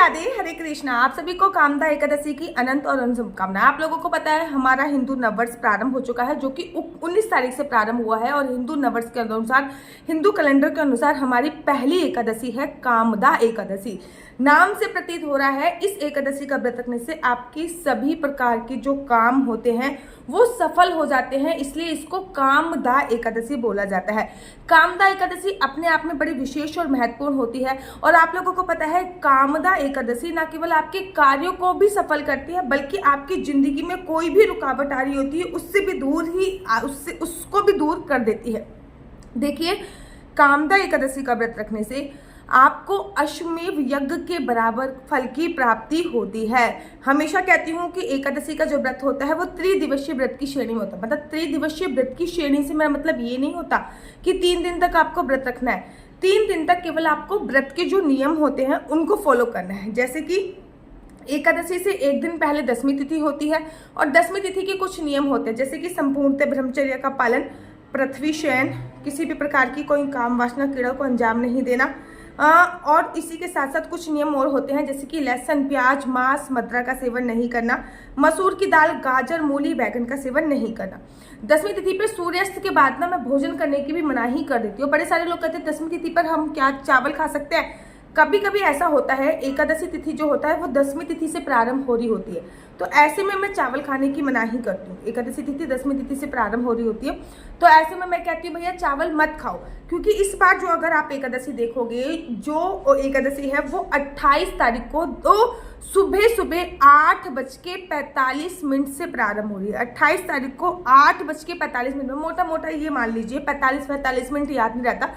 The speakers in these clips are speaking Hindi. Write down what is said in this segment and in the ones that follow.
राधे हरे कृष्णा। आप सभी को कामदा एकादशी की अनंत और अनंत शुभकामनाएं। आप लोगों को पता है हमारा हिंदू नववर्ष प्रारंभ हो चुका है, जो कि 19 तारीख से प्रारंभ हुआ है। और हिंदू नववर्ष के अनुसार, हिंदू कैलेंडर के अनुसार हमारी पहली एकादशी है कामदा एकादशी। नाम से प्रतीत हो रहा है इस एकादशी का व्रत रखने से आपकी सभी प्रकार के जो काम होते हैं वो सफल हो जाते हैं, इसलिए इसको कामदा एकादशी बोला जाता है। कामदा एकादशी अपने आप में बड़ी विशेष और महत्वपूर्ण होती है। और आप लोगों को पता है कामदा एकादशी न केवल आपके कार्यों को भी सफल करती है, बल्कि आपकी जिंदगी में कोई भी रुकावट आ रही होती है उससे भी दूर ही उसको भी दूर कर देती है। देखिए, कामदा एकादशी का व्रत रखने से आपको अश्वमेध यज्ञ के बराबर फल की प्राप्ति होती है। हमेशा कहती हूँ कि एकादशी का जो व्रत होता है वो त्रिदिवसीय व्रत की श्रेणी में होता है। मतलब त्रिदिवसीय व्रत की श्रेणी से मेरा मतलब ये नहीं होता कि 3 दिन तक आपको व्रत रखना है। 3 दिन तक केवल आपको व्रत के जो नियम होते हैं उनको फॉलो करना है। जैसे कि एकादशी से एक दिन पहले दसवीं तिथि होती है और दसवीं तिथि के कुछ नियम होते हैं, जैसे कि संपूर्णतः ब्रह्मचर्य का पालन, पृथ्वी शयन, किसी भी प्रकार की कोई काम वासना क्रीड़ा को अंजाम नहीं देना। और इसी के साथ साथ कुछ नियम और होते हैं, जैसे कि लहसुन, प्याज, मांस, मदिरा का सेवन नहीं करना, मसूर की दाल, गाजर, मूली, बैगन का सेवन नहीं करना। दसवीं तिथि पर सूर्यास्त के बाद ना मैं भोजन करने की भी मनाही कर देती हूँ। बड़े सारे लोग कहते हैं दसवीं तिथि पर हम क्या चावल खा सकते हैं। कभी कभी ऐसा होता है, एकादशी तिथि जो होता है वो दसवीं तिथि से प्रारंभ हो रही होती है, तो ऐसे में मैं चावल खाने की मनाही करती हूँ। एकादशी तिथि दसवीं तिथि से प्रारंभ हो रही होती है, तो ऐसे में मैं कहती हूँ भैया चावल मत खाओ। क्योंकि इस बार जो अगर आप एकादशी देखोगे, जो एकादशी है वो 28 तारीख को सुबह सुबह 8:45 से प्रारंभ हो रही है। 28 तारीख को 8:45 में, मोटा मोटा ये मान लीजिए 45 मिनट, याद नहीं रहता।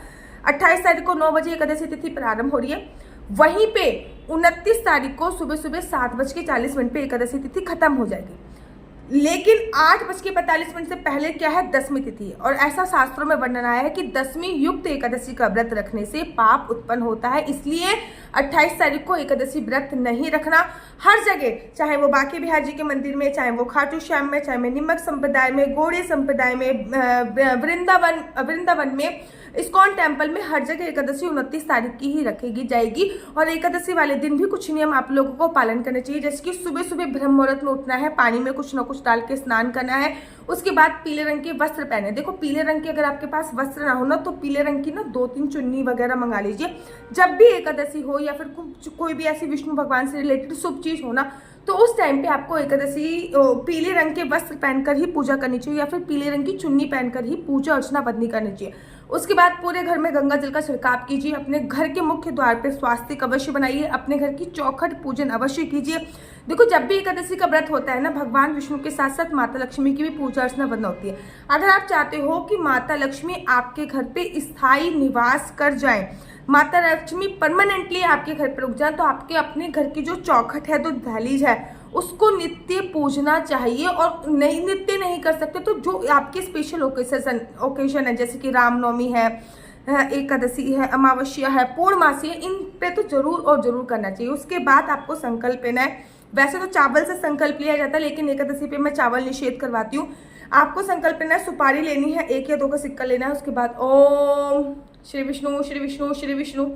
28 तारीख को 9 बजे एकादशी तिथि प्रारंभ हो रही है। वहीं पे 29 तारीख को सुबह सुबह 7:40 पे एकादशी तिथि खत्म हो जाएगी। लेकिन 8:45 से पहले क्या है, दसवीं तिथि है। और ऐसा शास्त्रों में वर्णन आया है कि दसवीं युक्त एकादशी का व्रत रखने से पाप उत्पन्न होता है, इसलिए 28 तारीख को एकादशी व्रत नहीं रखना। हर जगह, चाहे वो बांके बिहारी जी के मंदिर में, चाहे वो खाटू श्याम में, चाहे निमक संप्रदाय में, गौड़े संप्रदाय में, वृंदावन में, इस्कॉन टेम्पल में, हर जगह एकादशी 29 तारीख की ही रखेगी जाएगी। और एकादशी वाले दिन भी कुछ नियम आप लोगों को पालन करने चाहिए, जैसे कि सुबह सुबह ब्रह्म मुहूर्त में उठना है, पानी में कुछ ना कुछ डाल के स्नान करना है। उसके बाद पीले रंग के वस्त्र पहने। देखो, पीले रंग के अगर आपके पास वस्त्र ना हो ना, तो पीले रंग की ना 2-3 चुन्नी वगैरह मंगा लीजिए। जब भी एकादशी हो या फिर कोई भी ऐसी विष्णु भगवान से रिलेटेड शुभ चीज हो ना, तो उस टाइम पे आपको एकादशी पीले रंग के वस्त्र पहनकर ही पूजा करनी चाहिए, या फिर पीले रंग की चुन्नी पहनकर ही पूजा अर्चना बदनी करनी चाहिए। उसके बाद पूरे घर में गंगा जल का छिड़काव कीजिए। अपने घर के मुख्य द्वार पर स्वास्तिक अवश्य बनाइए। अपने घर की चौखट पूजन अवश्य कीजिए। देखो, जब भी एकादशी का व्रत होता है ना, भगवान विष्णु के साथ साथ माता लक्ष्मी की भी पूजा अर्चना बंद होती है। अगर आप चाहते हो कि माता लक्ष्मी आपके घर पे स्थायी निवास कर जाए, माता लक्ष्मी परमानेंटली आपके घर पर रुक जाए, तो आपके अपने घर की जो चौखट है, जो दहलीज है, उसको नित्य पूजना चाहिए। और नहीं, नित्य नहीं कर सकते तो जो आपके स्पेशल ओकेजन है, जैसे कि रामनवमी है, एकादशी है, अमावस्या है, पूर्णमासी है, इन पे तो जरूर और जरूर करना चाहिए। उसके बाद आपको संकल्प लेना है। वैसे तो चावल से संकल्प लिया जाता है, लेकिन एकादशी पे मैं चावल निषेध करवाती हूँ। आपको संकल्प लेना है, सुपारी लेनी है, 1 या 2 का सिक्का लेना है। उसके बाद ओम श्री विष्णु श्री विष्णु श्री विष्णु।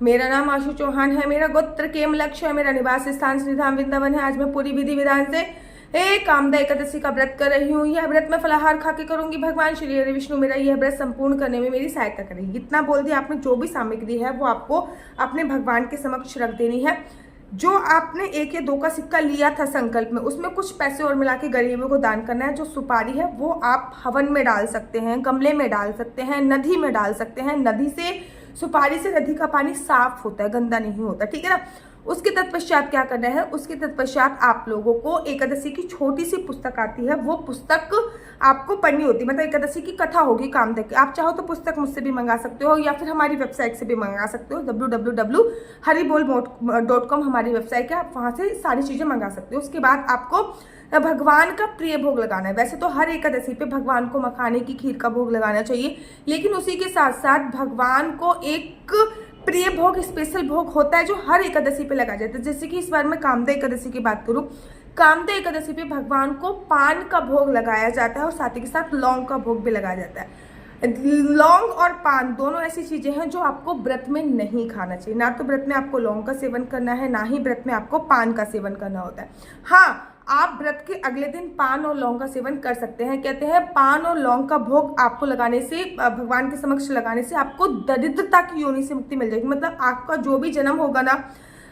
मेरा नाम आशु चौहान है, मेरा गोत्र केमलक्ष्य है, मेरा निवास स्थान श्रीधाम वृंदावन है। आज मैं पूरी विधि विधान से कामदा एकादशी का व्रत कर रही हूँ। यह व्रत मैं फलाहार खा के करूंगी। भगवान श्री हरि विष्णु मेरा यह व्रत संपूर्ण करने में मेरी सहायता करेंगे। इतना बोल दिया आपने। जो भी सामग्री है वो आपको अपने भगवान के समक्ष रख देनी है। जो आपने 1 या 2 का सिक्का लिया था संकल्प में, उसमें कुछ पैसे और मिला के गरीबों को दान करना है। जो सुपारी है वो आप हवन में डाल सकते हैं, गमले में डाल सकते हैं, नदी में डाल सकते हैं। नदी से, सुपारी से नदी का पानी साफ होता है, गंदा नहीं होता, ठीक है ना। उसके तत्पश्चात क्या करना है, उसके तत्पश्चात आप लोगों को एकादशी की छोटी सी पुस्तक आती है, वो पुस्तक आपको पढ़नी होती है। मतलब एकादशी की कथा होगी कामदा की। आप चाहो तो पुस्तक मुझसे भी मंगा सकते हो, या फिर हमारी वेबसाइट से भी मंगा सकते हो। www.haribol.com हमारी वेबसाइट है, आप वहाँ से सारी चीज़ें मंगा सकते हो। उसके बाद आपको भगवान का प्रिय भोग लगाना है। वैसे तो हर एकादशी पे भगवान को मखाने की खीर का भोग लगाना चाहिए, लेकिन उसी के साथ साथ भगवान को एक प्रिय भोग, स्पेशल भोग होता है जो हर एकादशी पे लगाया जाता है। जैसे कि इस बार मैं कामदा एकादशी की बात करूं, कामदा एकादशी पे भगवान को पान का भोग लगाया जाता है और साथ ही के साथ लौंग का भोग भी लगाया जाता है। लौंग और पान दोनों ऐसी चीजें हैं जो आपको व्रत में नहीं खाना चाहिए। ना तो व्रत में आपको लौंग का सेवन करना है, ना ही व्रत में आपको पान का सेवन करना होता है। हाँ, आप व्रत के अगले दिन पान और लौंग का सेवन कर सकते हैं। कहते हैं पान और लौंग का भोग आपको लगाने से, भगवान के समक्ष लगाने से आपको दरिद्रता की योनि से मुक्ति मिल जाएगी। मतलब आपका जो भी जन्म होगा ना,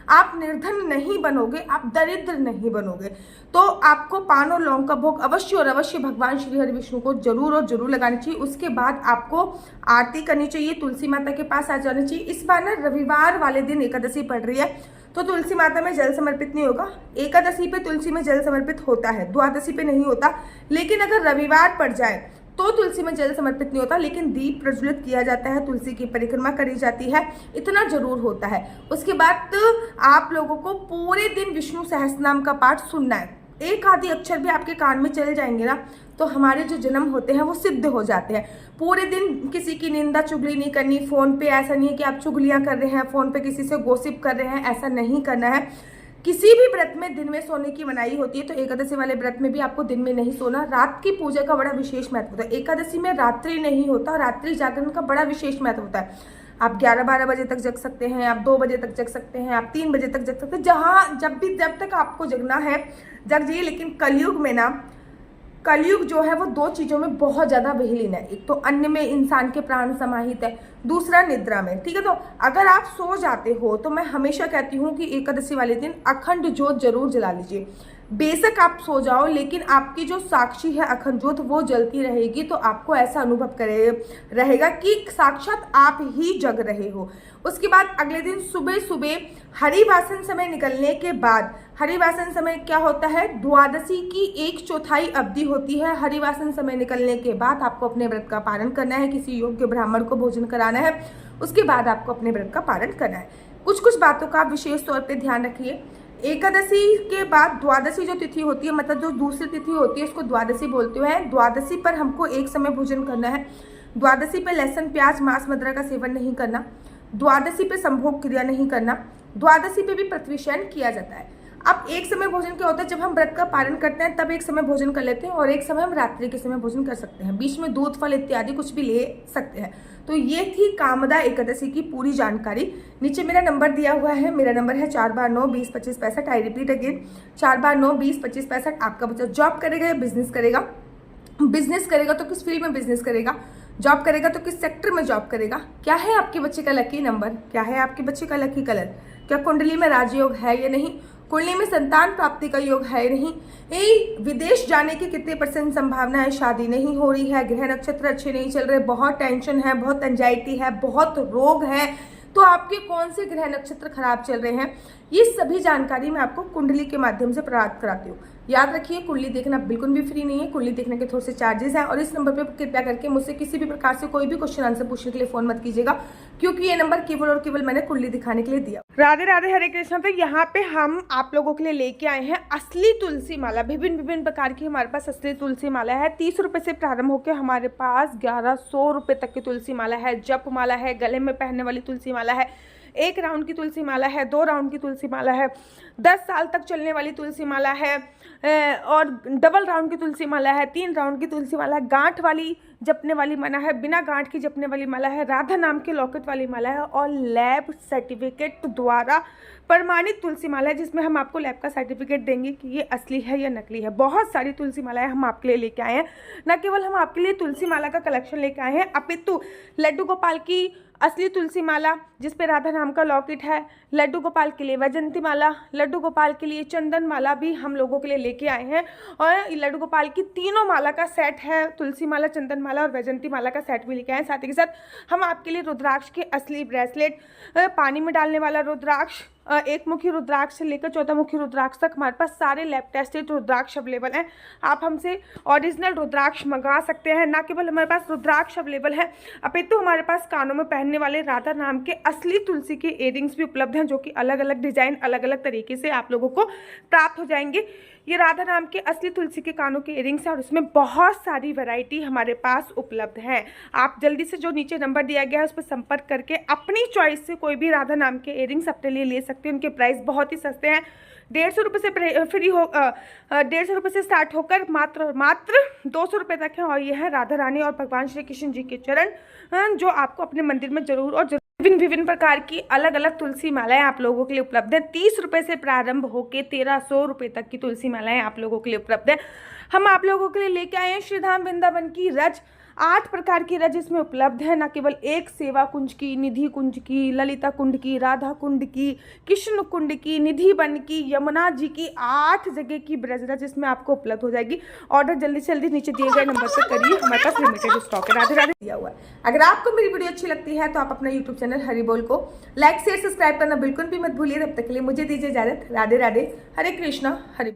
आप निर्धन नहीं बनोगे, आप दरिद्र नहीं बनोगे। तो आपको पान और लौंग का भोग अवश्य और अवश्य भगवान श्री हरि विष्णु को जरूर और जरूर लगानी चाहिए। उसके बाद आपको आरती करनी चाहिए, तुलसी माता के पास आ जाना चाहिए। इस बार ना रविवार वाले दिन एकादशी पड़ रही है, तो तुलसी माता में जल समर्पित नहीं होगा। एकादशी पे तुलसी में जल समर्पित होता है, द्वादशी पे नहीं होता। लेकिन अगर रविवार पड़ जाए तो तुलसी में जल समर्पित नहीं होता, लेकिन दीप प्रज्वलित किया जाता है, तुलसी की परिक्रमा करी जाती है, इतना जरूर होता है। उसके बाद आप लोगों को पूरे दिन विष्णु सहस्त्रनाम का पाठ सुनना है। एक आधी अक्षर भी आपके कान में चल जाएंगे ना, तो हमारे जो जन्म होते हैं वो सिद्ध हो जाते हैं। पूरे दिन किसी की निंदा चुगली नहीं करनी। फोन पे ऐसा नहीं है कि आप चुगलियां कर रहे हैं, फोन पे किसी से गॉसिप कर रहे हैं, ऐसा नहीं करना है। किसी भी व्रत में दिन में सोने की मनाही होती है, तो एकादशी वाले व्रत में भी आपको दिन में नहीं सोना। रात की पूजा का बड़ा विशेष महत्व होता है। एकादशी में रात्रि नहीं होता, रात्रि जागरण का बड़ा विशेष महत्व होता है। आप 11-12 बजे तक जग सकते हैं, आप 2 बजे तक जग सकते हैं, आप 3 बजे तक जग सकते हैं। जब तक आपको जगना है जग जाइए। लेकिन कलयुग में ना, कलयुग जो है वो 2 चीजों में बहुत ज्यादा विलीन है। एक तो अन्न में इंसान के प्राण समाहित है, दूसरा निद्रा में। ठीक है, तो अगर आप सो जाते हो तो मैं हमेशा कहती हूँ कि एकादशी वाले दिन अखंड ज्योत जरूर जला लीजिए। बेशक आप सो जाओ, लेकिन आपकी जो साक्षी है अखंड ज्योत वो जलती रहेगी, तो आपको ऐसा अनुभव रहेगा कि साक्षात आप ही जग रहे हो। उसके बाद अगले दिन सुबह सुबह हरिवासन समय निकलने के बाद, हरिवासन समय क्या होता है, द्वादशी की 1/4 अवधि होती है। हरिवासन समय निकलने के बाद आपको अपने व्रत का पालन करना है, किसी योग्य ब्राह्मण को भोजन कराना है, उसके बाद आपको अपने व्रत का पालन करना है। कुछ कुछ बातों का आप विशेष तौर पर ध्यान रखिए। एकादशी के बाद द्वादशी जो तिथि होती है, मतलब जो दूसरी तिथि होती है, उसको द्वादशी बोलते हैं। द्वादशी पर हमको एक समय भोजन करना है। द्वादशी पे लहसुन प्याज मांस मदिरा का सेवन नहीं करना। द्वादशी पे संभोग क्रिया नहीं करना। द्वादशी पे भी पृथ्वी शयन किया जाता है। अब एक समय भोजन क्या होता है, जब हम व्रत का पालन करते हैं तब एक समय भोजन कर लेते हैं, और एक समय हम रात्रि के समय भोजन कर सकते हैं। बीच में दूध फल इत्यादि कुछ भी ले सकते हैं। तो ये थी कामदा एकादशी की पूरी जानकारी। नीचे मेरा नंबर दिया हुआ है, मेरा नंबर है 4/9-20-25-65। I repeat again, 4/9-20-25-65। आपका बच्चा जॉब करेगा या बिजनेस करेगा? बिजनेस करेगा तो किस फील्ड में बिजनेस करेगा? जॉब करेगा तो किस सेक्टर में जॉब करेगा? क्या है आपके बच्चे का लकी नंबर? क्या है आपके बच्चे का लकी कलर? क्या कुंडली में राजयोग है या नहीं? कुंडली में संतान प्राप्ति का योग है या नहीं? विदेश जाने की कितने % संभावना है? शादी नहीं हो रही है, ग्रह नक्षत्र अच्छे नहीं चल रहे, बहुत टेंशन है, बहुत एंजाइटी है, बहुत रोग है, तो आपके कौन से ग्रह नक्षत्र खराब चल रहे हैं, ये सभी जानकारी मैं आपको कुंडली के माध्यम से प्राप्त कराती हूँ। याद रखिए, कुंडली देखना बिल्कुल भी फ्री नहीं है। कुंडली देखने के थोड़े से चार्जेस हैं, और इस नंबर पे कृपया करके मुझसे किसी भी प्रकार से कोई भी क्वेश्चन आंसर पूछने के लिए फोन मत कीजिएगा, क्योंकि ये नंबर केवल और केवल मैंने कुंडली दिखाने के लिए दिया। राधे राधे, हरे कृष्ण। तो यहाँ पे हम आप लोगों के लिए लेके आए हैं असली तुलसी माला। विभिन्न विभिन्न प्रकार की हमारे पास असली तुलसी माला है। 30 रुपए से प्रारंभ होकर हमारे पास 1100 रुपए तक की तुलसी माला है। जप माला है, गले में पहनने वाली तुलसी माला है, 1 राउंड की तुलसी माला है, 2 राउंड की तुलसी माला है, 10 साल तक चलने वाली तुलसी माला है, और डबल राउंड की तुलसी माला है, 3 राउंड की तुलसी माला है, गांठ वाली जपने वाली माला है, बिना गांठ की जपने वाली माला है, राधा नाम के लॉकेट वाली माला है, और लैब सर्टिफिकेट द्वारा प्रमाणित तुलसी माला है, जिसमें हम आपको लैब का सर्टिफिकेट देंगे कि ये असली है या नकली है। बहुत सारी तुलसी मालाएं हम आपके लिए लेके आए हैं। न केवल हम आपके लिए तुलसी माला का कलेक्शन लेके आए हैं, अपितु लड्डू गोपाल की असली तुलसी माला जिसपे राधा नाम का लॉकेट है, लड्डू गोपाल के लिए वैजंती माला, लड्डू गोपाल के लिए चंदन माला भी हम लोगों के लिए लेके आए हैं, और लड्डू गोपाल की तीनों माला का सेट है, तुलसी माला, चंदन माला और वैजंती माला का सेट भी लेके आए हैं। साथ ही के साथ हम आपके लिए रुद्राक्ष के असली ब्रेसलेट, पानी में डालने वाला रुद्राक्ष, 1 मुखी रुद्राक्ष से लेकर 14 मुखी रुद्राक्ष तक हमारे पास सारे लैब टेस्टेड रुद्राक्ष अवेलेबल हैं। आप हमसे ओरिजिनल रुद्राक्ष मंगा सकते हैं। ना केवल हमारे पास रुद्राक्ष अवेलेबल है, अपितु हमारे पास कानों में पहनने वाले राधा नाम के असली तुलसी के इयरिंग्स भी उपलब्ध हैं, जो कि अलग अलग डिजाइन, अलग अलग तरीके से आप लोगों को प्राप्त हो जाएंगे। ये राधा नाम के असली तुलसी के कानों के इयरिंग्स हैं, और इसमें बहुत सारी वैरायटी हमारे पास उपलब्ध है। आप जल्दी से जो नीचे नंबर दिया गया है उस पर संपर्क करके अपनी चॉइस से कोई भी राधा नाम के इयरिंग्स अपने लिए ले सकते सकते हैं। उनके प्राइस बहुत ही सस्ते हैं, 150 रुपये से फ्री हो 150 रुपये से स्टार्ट होकर मात्र 200 रुपये तक है। और ये है राधा रानी और भगवान श्री कृष्ण जी के चरण, जो आपको अपने मंदिर में जरूर और विभिन्न प्रकार की अलग अलग तुलसी मालाएं आप लोगों के लिए उपलब्ध है। 30 रुपये से प्रारंभ होकर 1300 रुपये तक की तुलसी मालाएं आप लोगों के लिए उपलब्ध है। हम आप लोगों के लिए लेके आए हैं श्रीधाम वृंदावन की रज, 8 प्रकार की रज इसमें उपलब्ध है। न केवल एक सेवा कुंज की, निधि कुंज की, ललिता कुंड की, राधा कुंड की, कृष्ण कुंड की, निधि वन की, यमुना जी की, 8 जगह की ब्रज रज इसमें आपको उपलब्ध हो जाएगी। ऑर्डर जल्दी से जल्दी नीचे दिए गए नंबर पर करिए, हमारे पास लिमिटेड स्टॉक है। राधे राधे दिया हुआ है। अगर आपको मेरी वीडियो अच्छी लगती है तो आप अपना यूट्यूब चैनल हरि बोल को लाइक शेयर सब्सक्राइब करना बिल्कुल भी मत भूलिए। तब तक के लिए मुझे दीजिए इजाजत। राधे राधे, हरे कृष्णा, हरि।